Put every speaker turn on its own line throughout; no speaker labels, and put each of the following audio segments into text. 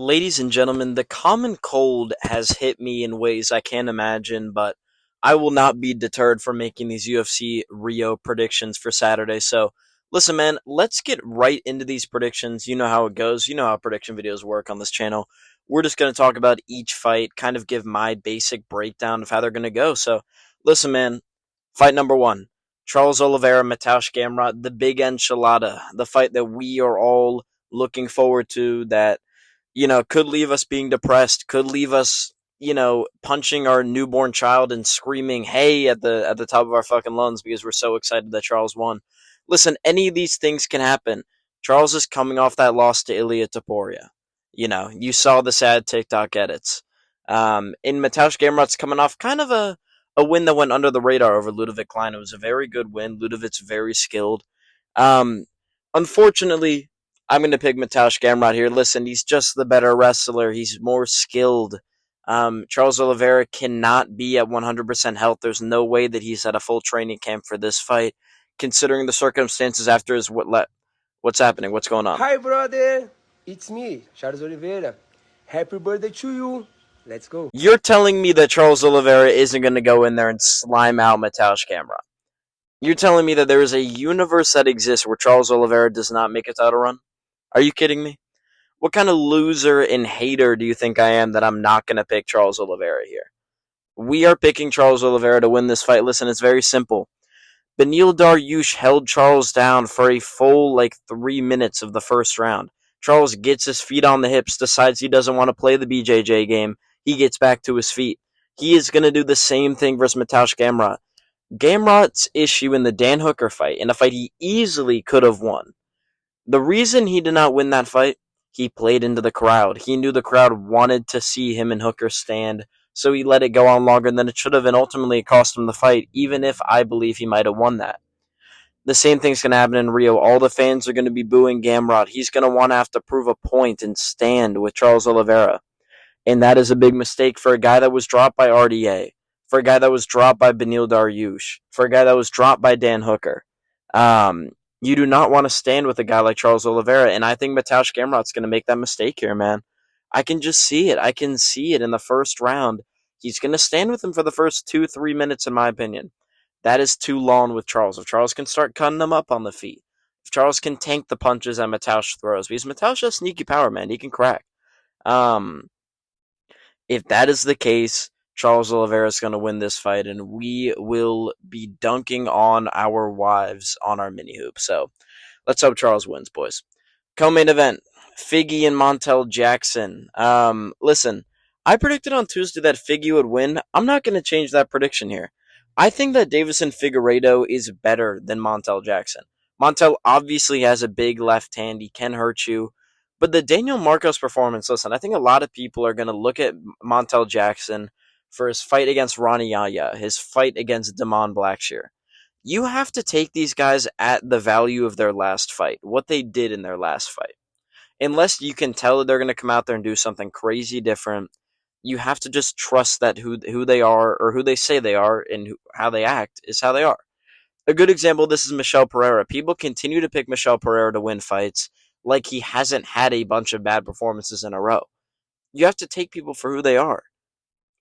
Ladies and gentlemen, the common cold has hit me in ways I can't imagine, but I will not be deterred from making these UFC Rio predictions for Saturday. So, listen, man, let's get right into these predictions. You know how it goes. You know how prediction videos work on this channel. We're just going to talk about each fight, kind of give my basic breakdown of how they're going to go. So, listen, man, fight number one, Charles Oliveira, Mateusz Gamrot, the big enchilada, the fight that we are all looking forward to, that could leave us being depressed, could leave us, punching our newborn child and screaming "Hey" at the top of our fucking lungs because we're so excited that Charles won. Listen, any of these things can happen. Charles is coming off that loss to Ilia Topuria. You saw the sad TikTok edits. In Mateusz Gamrot's coming off kind of a win that went under the radar over Ludovic Klein. It was a very good win. Ludovic's very skilled. Um, Unfortunately, I'm going to pick Mateusz Gamrot here. Listen, he's just the better wrestler. He's more skilled. Charles Oliveira cannot be at 100% health. There's no way that he's at a full training camp for this fight, considering the circumstances after his what's happening, what's going on.
Hi, brother. It's me, Charles Oliveira. Happy birthday to you. Let's go.
You're telling me that Charles Oliveira isn't going to go in there and slime out Mateusz Gamrot. You're telling me that there is a universe that exists where Charles Oliveira does not make a title run? Are you kidding me? What kind of loser and hater do you think I am that I'm not going to pick Charles Oliveira here? We are picking Charles Oliveira to win this fight. Listen, it's very simple. Beneil Dariush held Charles down for a full 3 minutes of the first round. Charles gets his feet on the hips, decides he doesn't want to play the BJJ game. He gets back to his feet. He is going to do the same thing versus Mateusz Gamrot. Gamrot's issue in the Dan Hooker fight, in a fight he easily could have won. The reason he did not win that fight, he played into the crowd. He knew the crowd wanted to see him and Hooker stand, so he let it go on longer than it should have, and ultimately it cost him the fight, even if I believe he might have won that. The same thing's going to happen in Rio. All the fans are going to be booing Gamrot. He's going to want to have to prove a point and stand with Charles Oliveira. And that is a big mistake for a guy that was dropped by RDA, for a guy that was dropped by Beneil Dariush, for a guy that was dropped by Dan Hooker. You do not want to stand with a guy like Charles Oliveira, and I think Mateusz Gamrot's going to make that mistake here, man. I can just see it. I can see it in the first round. He's going to stand with him for the first 2-3 minutes, in my opinion. That is too long with Charles. If Charles can start cutting him up on the feet, if Charles can tank the punches that Mateusz throws, because Mateusz has sneaky power, man. He can crack. If that is the case, Charles Oliveira is going to win this fight, and we will be dunking on our wives on our mini hoop. So let's hope Charles wins, boys. Co-main event, Figgy and Montel Jackson. Listen, I predicted on Tuesday that Figgy would win. I'm not going to change that prediction here. I think that Davison Figueiredo is better than Montel Jackson. Montel obviously has a big left hand. He can hurt you. But the Daniel Marcos performance, listen, I think a lot of people are going to look at Montel Jackson for his fight against Ronnie Yaya, his fight against Damon Blackshear. You have to take these guys at the value of their last fight, what they did in their last fight. Unless you can tell that they're going to come out there and do something crazy different, you have to just trust that who they are, or who they say they are, and how they act is how they are. A good example of this is Michel Pereira. People continue to pick Michel Pereira to win fights like he hasn't had a bunch of bad performances in a row. You have to take people for who they are.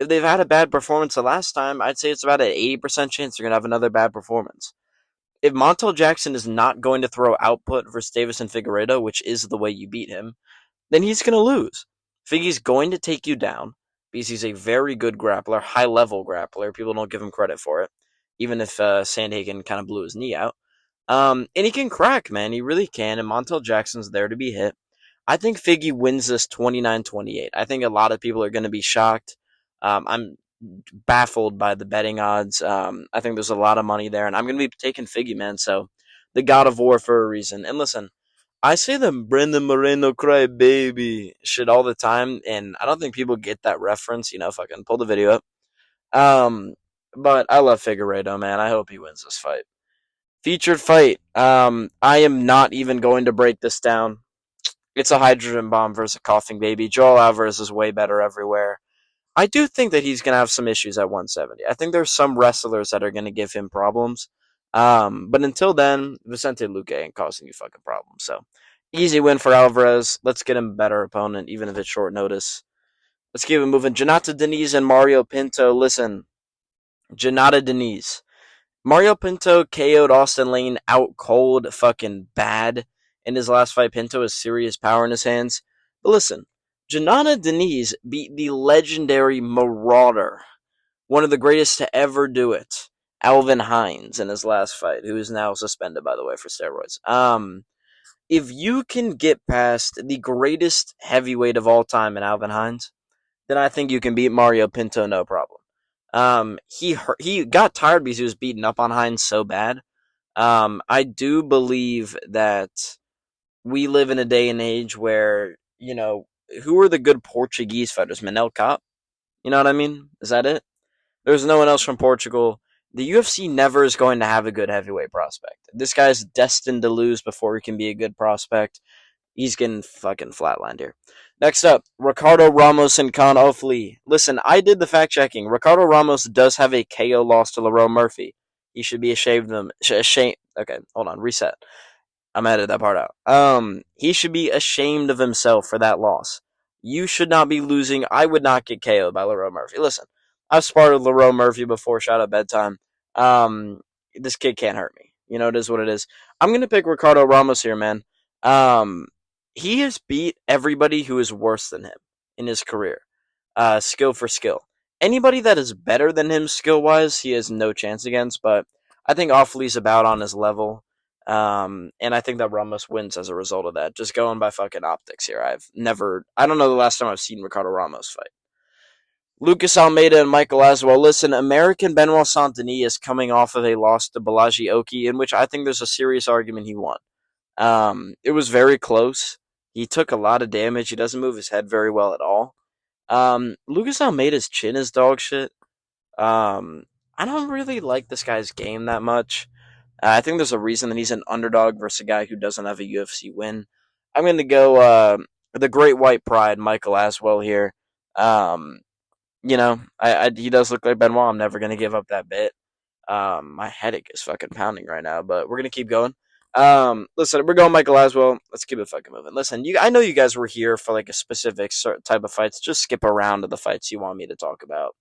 If they've had a bad performance the last time, I'd say it's about an 80% chance they're going to have another bad performance. If Montel Jackson is not going to throw output versus Davison Figueiredo, which is the way you beat him, then he's going to lose. Figgy's going to take you down because he's a very good grappler, high-level grappler. People don't give him credit for it, even if Sandhagen kind of blew his knee out. And he can crack, man. He really can, and Montel Jackson's there to be hit. I think Figgy wins this 29-28. I think a lot of people are going to be shocked. I'm baffled by the betting odds. I think there's a lot of money there, and I'm going to be taking Figgy, man. So, the God of War for a reason. And listen, I say the Brendan Moreno cry baby shit all the time, and I don't think people get that reference. Fucking pull the video up. But I love Figueiredo, man. I hope he wins this fight. Featured fight. I am not even going to break this down. It's a hydrogen bomb versus a coughing baby. Joel Alvarez is way better everywhere. I do think that he's going to have some issues at 170. I think there's some wrestlers that are going to give him problems. But until then, Vicente Luque ain't causing you fucking problems. So Easy win for Alvarez. Let's get him a better opponent, even if it's short notice. Let's keep it moving. Janata Deniz and Mario Pinto. Listen, Janata Deniz. Mario Pinto KO'd Austin Lane out cold, fucking bad in his last fight. Pinto has serious power in his hands. But listen, Janata Deniz beat the legendary Marauder, one of the greatest to ever do it, Alvin Hines, in his last fight, who is now suspended, by the way, for steroids. If you can get past the greatest heavyweight of all time in Alvin Hines, then I think you can beat Mario Pinto no problem. He got tired because he was beaten up on Hines so bad. I do believe that we live in a day and age where, who are the good Portuguese fighters? Manel Cop? You know what I mean? Is that it? There's no one else from Portugal. The UFC never is going to have a good heavyweight prospect. This guy's destined to lose before he can be a good prospect. He's getting fucking flatlined here. Next up, Ricardo Ramos and Con Ofli. Listen, I did the fact checking. Ricardo Ramos does have a KO loss to Lerone Murphy. He should be ashamed of them. Ashamed. Okay, hold on. Reset. I'm edit that part out. He should be ashamed of himself for that loss. You should not be losing. I would not get KO'd by Lerone Murphy. Listen, I've sparred with Lerone Murphy before. Shout out bedtime. This kid can't hurt me. It is what it is. I'm gonna pick Ricardo Ramos here, man. Um, he has beat everybody who is worse than him in his career. Skill for skill. Anybody that is better than him skill wise, he has no chance against. But I think Offley's about on his level. And I think that Ramos wins as a result of that. Just going by fucking optics here. I don't know the last time I've seen Ricardo Ramos fight. Lucas Almeida and Michael Aswell. Listen, American Benoit Saint-Denis is coming off of a loss to Balaji Oki, in which I think there's a serious argument he won. It was very close. He took a lot of damage. He doesn't move his head very well at all. Lucas Almeida's chin is dog shit. I don't really like this guy's game that much. I think there's a reason that he's an underdog versus a guy who doesn't have a UFC win. I'm going to go the Great White Pride, Michael Aswell here. Um, he does look like Benoit. I'm never going to give up that bit. My headache is fucking pounding right now, but we're going to keep going. Listen, we're going Michael Aswell. Let's keep it fucking moving. Listen, I know you guys were here for like a specific type of fights. Just skip around to the fights you want me to talk about.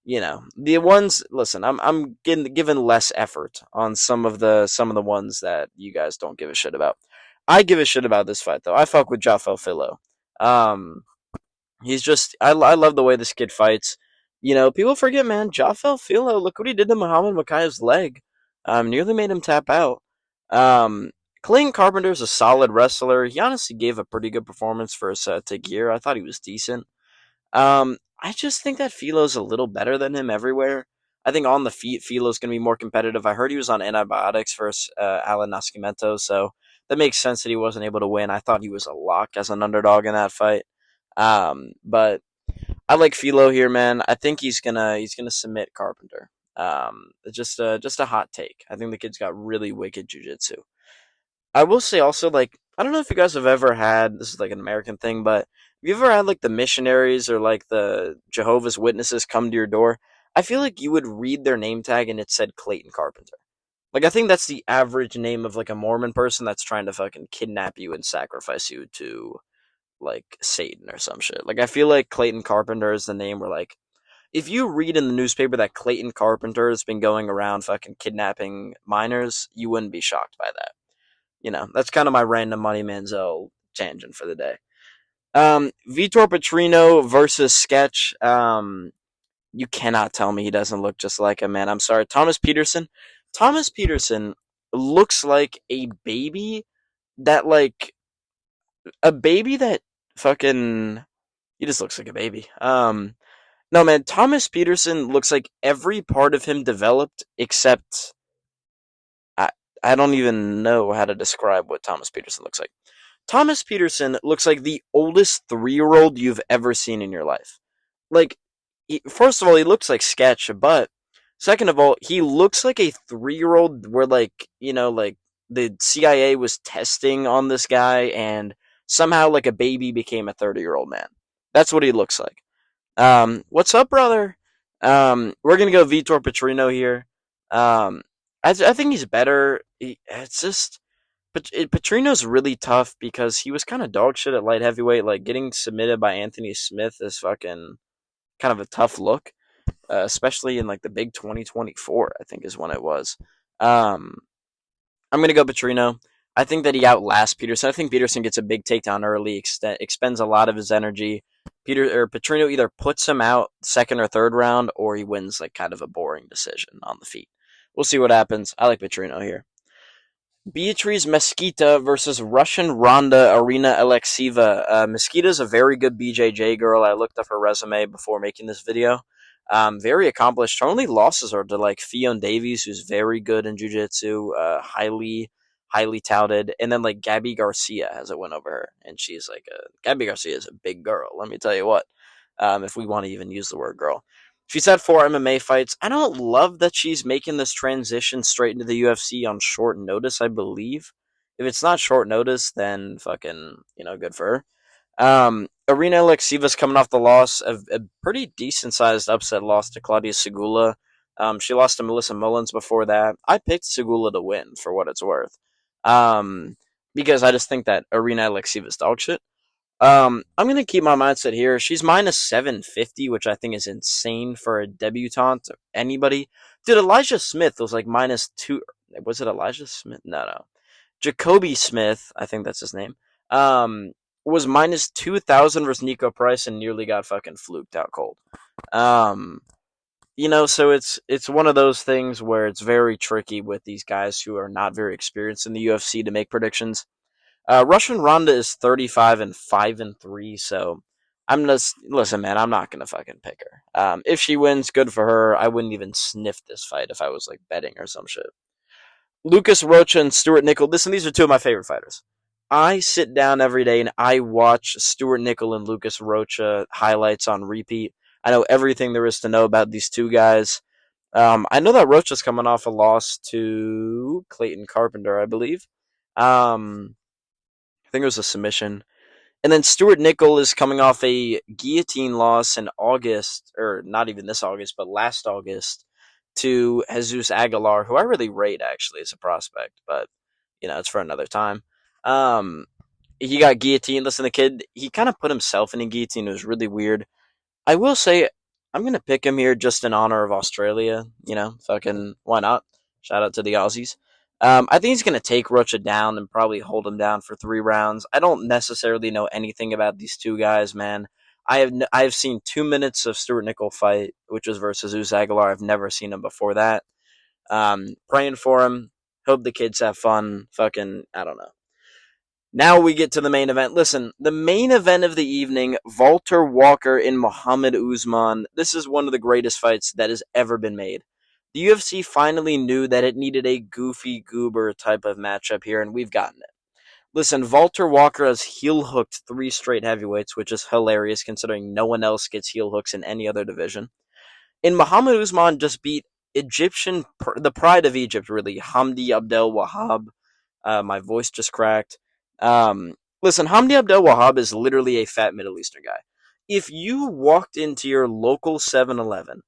The ones. Listen, I'm given less effort on some of the ones that you guys don't give a shit about. I give a shit about this fight though. I fuck with Jafel Filo. Um, he's just I love the way this kid fights. People forget, man. Jafel Filo, look what he did to Muhammad Makayev's leg. Nearly made him tap out. Um, Clayton Carpenter's a solid wrestler. He honestly gave a pretty good performance for his Tagir. I thought he was decent. I just think that Filo's a little better than him everywhere. I think on the feet, Filo's going to be more competitive. I heard he was on antibiotics versus Alan Nascimento, so that makes sense that he wasn't able to win. I thought he was a lock as an underdog in that fight. But I like Filo here, man. I think he's gonna submit Carpenter. Just a hot take. I think the kid's got really wicked jujitsu. I will say also, like, I don't know if you guys have ever had, this is like an American thing, but have you ever had like the missionaries or like the Jehovah's Witnesses come to your door? I feel like you would read their name tag and it said Clayton Carpenter. Like, I think that's the average name of like a Mormon person that's trying to fucking kidnap you and sacrifice you to like Satan or some shit. Like, I feel like Clayton Carpenter is the name where, like, if you read in the newspaper that Clayton Carpenter has been going around fucking kidnapping minors, you wouldn't be shocked by that. That's kind of my random Money Manziel tangent for the day. Vitor Petrino versus Sketch. You cannot tell me he doesn't look just like him, man. I'm sorry. Thomas Peterson. Thomas Peterson looks like a baby that, like, a baby that fucking. He just looks like a baby. No, man. Thomas Peterson looks like every part of him developed except. I, I don't even know how to describe what Thomas Peterson looks like. Thomas Peterson looks like the oldest 3-year-old you've ever seen in your life. Like, first of all, he looks like Sketch, but second of all, he looks like a 3-year-old where, like, like the CIA was testing on this guy and somehow, like, a baby became a 30-year-old man. That's what he looks like. What's up, brother? We're going to go Vitor Petrino here. I think he's better. It's just Petrino's really tough because he was kind of dog shit at light heavyweight. Like getting submitted by Anthony Smith is fucking kind of a tough look, especially in like the big 2024. I think is when it was. Um, I'm gonna go Petrino. I think that he outlasts Peterson. I think Peterson gets a big takedown early, expends a lot of his energy. Petrino either puts him out second or third round, or he wins like kind of a boring decision on the feet. We'll see what happens. I like Petrino here. Beatriz Mesquita versus Russian Ronda Arena Alexieva. Mesquita is a very good BJJ girl. I looked up her resume before making this video. Very accomplished. Her only losses are to like Fionn Davies, who's very good in jiu-jitsu, highly touted, and then like Gabby Garcia has a win over her, and she's like Gabby Garcia is a big girl. Let me tell you what. If we want to even use the word girl. She's had 4 MMA fights. I don't love that she's making this transition straight into the UFC on short notice, I believe. If it's not short notice, then fucking, good for her. Arena Alekseeva's coming off the loss of a pretty decent sized upset loss to Claudia Segula. She lost to Melissa Mullins before that. I picked Segula to win for what it's worth. Because I just think that Arena Alekseeva's dog shit. I'm gonna keep my mindset here. She's minus 750, which I think is insane for a debutante. Anybody, dude. Elijah Smith was like minus two. Was it Elijah Smith? No. Jacoby Smith, I think that's his name. Was minus 2,000 versus Nico Price and nearly got fucking fluked out cold. Um, so it's one of those things where it's very tricky with these guys who are not very experienced in the UFC to make predictions. Russian Ronda is 35-5-3, so I'm just listen, man. I'm not gonna fucking pick her. If she wins, good for her. I wouldn't even sniff this fight if I was like betting or some shit. Lucas Rocha and Stuart Nickel. Listen, these are two of my favorite fighters. I sit down every day and I watch Stuart Nickel and Lucas Rocha highlights on repeat. I know everything there is to know about these two guys. I know that Rocha's coming off a loss to Clayton Carpenter, I believe. I think it was a submission. And then Stuart Nickel is coming off a guillotine loss in August, or not even this August, but last August, to Jesus Aguilar, who I really rate actually as a prospect, but it's for another time. He got guillotined. Listen, the kid, he kind of put himself in a guillotine. It was really weird. I will say, I'm gonna pick him here just in honor of Australia. Fucking why not? Shout out to the Aussies. I think he's gonna take Rocha down and probably hold him down for 3 rounds. I don't necessarily know anything about these two guys, man. I have seen 2 minutes of Stuart Nickel fight, which was versus Uz Aguilar. I've never seen him before that. Praying for him. Hope the kids have fun. Fucking, I don't know. Now we get to the main event. Listen, the main event of the evening, Walter Walker and Muhammad Usman. This is one of the greatest fights that has ever been made. The UFC finally knew that it needed a goofy goober type of matchup here, and we've gotten it. Listen, Walter Walker has heel hooked 3 straight heavyweights, which is hilarious considering no one else gets heel hooks in any other division. And Muhammad Usman just beat the pride of Egypt, really, Hamdi Abdel Wahab. My voice just cracked. Listen, Hamdi Abdel Wahab is literally a fat Middle Eastern guy. If you walked into your local 7-Eleven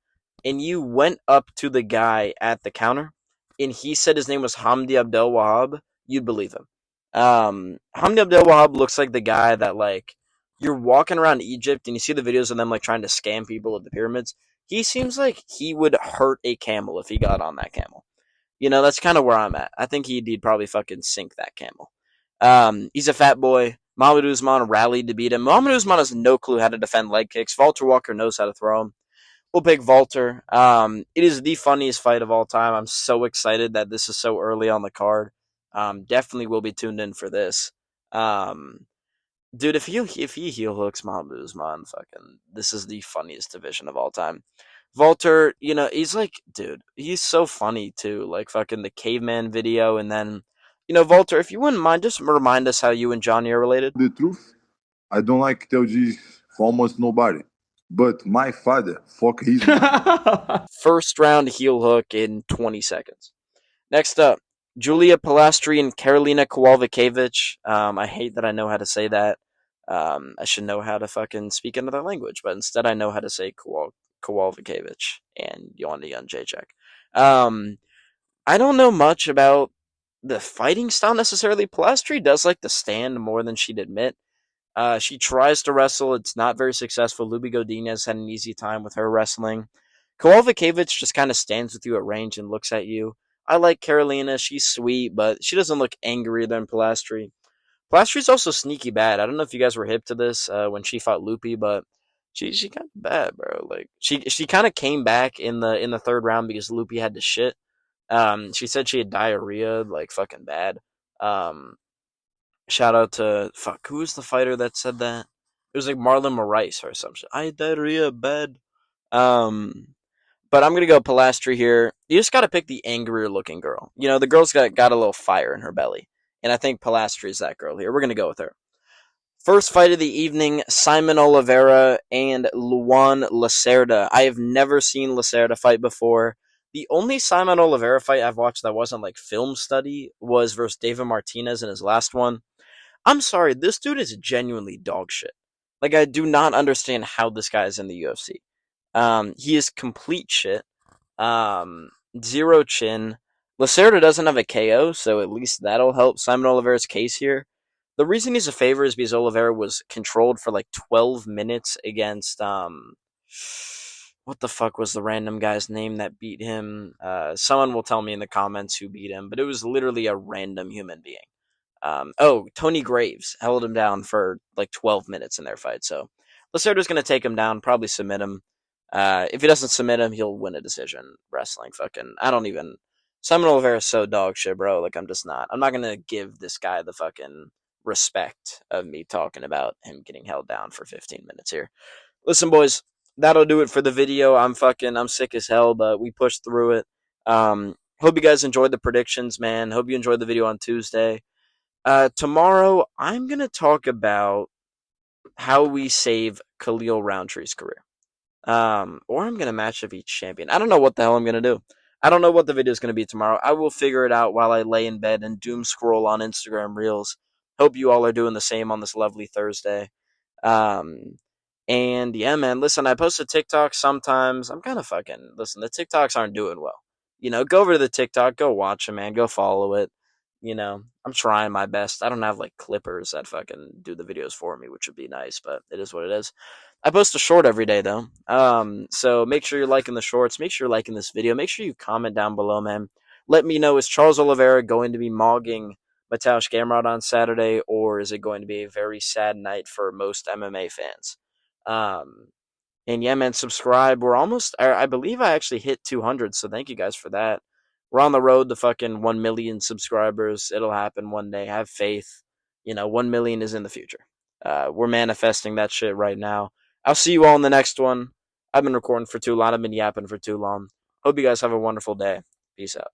and you went up to the guy at the counter and he said his name was Hamdi Abdel Wahab, you'd believe him. Hamdi Abdel Wahab looks like the guy that like you're walking around Egypt and you see the videos of them like trying to scam people at the pyramids. He seems like he would hurt a camel if he got on that camel. That's kind of where I'm at. I think he'd probably fucking sink that camel. He's a fat boy. Muhammad Usman rallied to beat him. Muhammad Usman has no clue how to defend leg kicks. Walter Walker knows how to throw them. We'll pick Walter. It is the funniest fight of all time. I'm so excited that this is so early on the card. Definitely will be tuned in for this. Dude, if he heel hooks Muhammad Usman, fucking, this is the funniest division of all time. Walter, he's like, dude, he's so funny too. Like fucking the caveman video, and then, Walter, if you wouldn't mind, just remind us how you and Johnny are related.
The truth, I don't like tell this for almost nobody, but my father fuck his mom.
First round heel hook in 20 seconds. Next up, Julia Palastri and Karolina Kowalkiewicz. I hate that I know how to say that. I should know how to fucking speak another language, but instead I know how to say Kowalkiewicz and Joanna Jędrzejczyk. I don't know much about the fighting style necessarily. Pilastre does like to stand more than she'd admit. She tries to wrestle. It's not very successful. Luby Godinez had an easy time with her wrestling. Kowalkiewicz just kind of stands with you at range and looks at you. I like Carolina. She's sweet, but she doesn't look angrier than Pilastre. Pilastri's also sneaky bad. I don't know if you guys were hip to this when she fought Loopy, but she kind of bad, bro. Like she kind of came back in the third round because Loopy had to shit. She said she had diarrhea, like fucking bad. Um, Shout out to fuck. Who was the fighter that said that? It was like Marlon Moraes or something. I had diarrhea bad. Um, but I'm gonna go Pilastri here. You just gotta pick the angrier looking girl. You know, the girl's got a little fire in her belly, and I think Pilastri is that girl here. We're gonna go with her. First fight of the evening: Simon Oliveira and Luan Lacerda. I have never seen Lacerda fight before. The only Simon Oliveira fight I've watched that wasn't like film study was versus David Martinez in his last one. I'm sorry, this dude is genuinely dog shit. Like, I do not understand how this guy is in the UFC. He is complete shit. Um, Zero chin. Lacerda doesn't have a KO, so at least that'll help Simon Oliveira's case here. The reason he's a favor is because Oliveira was controlled for like 12 minutes against what the fuck was the random guy's name that beat him? Someone will tell me in the comments who beat him, but it was literally a random human being. Tony Graves held him down for like 12 minutes in their fight. So Lacerda's going to take him down, probably submit him. If he doesn't submit him, he'll win a decision. Wrestling, fucking, I don't even. Simon Oliveira is so dog shit, bro. Like, I'm just not. I'm not going to give this guy the fucking respect of me talking about him getting held down for 15 minutes here. Listen, boys, that'll do it for the video. I'm sick as hell, but we pushed through it. Hope you guys enjoyed the predictions, man. Hope you enjoyed the video on Tuesday. Tomorrow, I'm going to talk about how we save Khalil Roundtree's career. Or I'm going to match up each champion. I don't know what the hell I'm going to do. I don't know what the video is going to be tomorrow. I will figure it out while I lay in bed and doom scroll on Instagram Reels. Hope you all are doing the same on this lovely Thursday. Um, and yeah, man, listen, I post a TikTok sometimes. I'm kind of fucking, listen, the TikToks aren't doing well. You know, go over to the TikTok, go watch them, man, go follow it. You know, I'm trying my best. I don't have like clippers that fucking do the videos for me, which would be nice, but it is what it is. I post a short every day though. So make sure you're liking the shorts. Make sure you're liking this video. Make sure you comment down below, man. Let me know, is Charles Oliveira going to be mogging Mateusz Gamrot on Saturday, or is it going to be a very sad night for most MMA fans? Um, and yeah, man, subscribe. We're almost, I believe I actually hit 200, so thank you guys for that. We're on the road to fucking 1 million subscribers. It'll happen one day. Have faith. You know, 1 million is in the future. We're manifesting that shit right now. I'll see you all in the next one. I've been recording for too long. I've been yapping for too long. Hope you guys have a wonderful day. Peace out.